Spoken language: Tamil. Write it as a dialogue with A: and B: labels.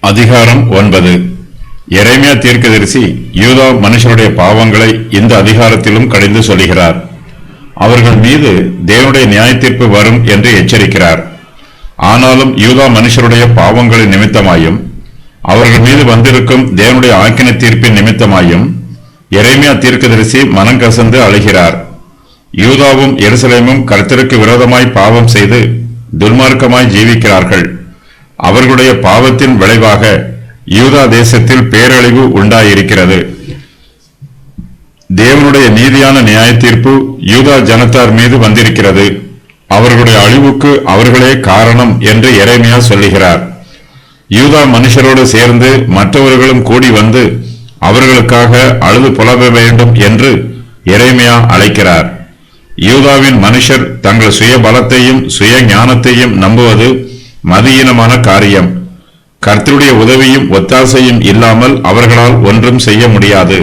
A: அதிகாரம் 9. எரேமியா தீர்க்கதரிசி யூதா மனுஷருடைய பாவங்களை இந்த அதிகாரத்திலும் கடிந்து சொல்கிறார். அவர்கள் மீது தேவனுடைய நியாயத்தீர்ப்பு வரும் என்று எச்சரிக்கிறார். ஆனாலும் யூதா மனுஷருடைய பாவங்களின் நிமித்தமாயும் அவர்கள் மீது வந்திருக்கும் தேவனுடைய ஆக்கினை தீர்ப்பின் நிமித்தமாயும் எரேமியா தீர்க்கதரிசி மனங்கசந்து அழுகிறார். யூதாவும் எருசலேமும் கர்த்தருக்கு விரோதமாய் பாவம் செய்து துன்மார்க்கமாய் ஜீவிக்கிறார்கள். அவர்களுடைய பாவத்தின் விளைவாக யூதா தேசத்தில் பேரழிவு உண்டாயிருக்கிறது. தேவனுடைய நீதியான நியாய தீர்ப்பு யூதா ஜனத்தார் மீது வந்திருக்கிறது. அவர்களுடைய அழிவுக்கு அவர்களே காரணம் என்று எரேமியா சொல்லுகிறார். யூதா மனுஷரோடு சேர்ந்து மற்றவர்களும் கூடி வந்து அவர்களுக்காக அழுது புலம்ப வேண்டும் என்று எரேமியா அழைக்கிறார். யூதாவின் மனுஷர் தங்கள் சுய பலத்தையும் சுய ஞானத்தையும் நம்புவது மதியீனமான காரியம். கர்த்தருடைய உதவியும் ஒத்தாசையும் இல்லாமல் அவர்களால் ஒன்றும் செய்ய முடியாது.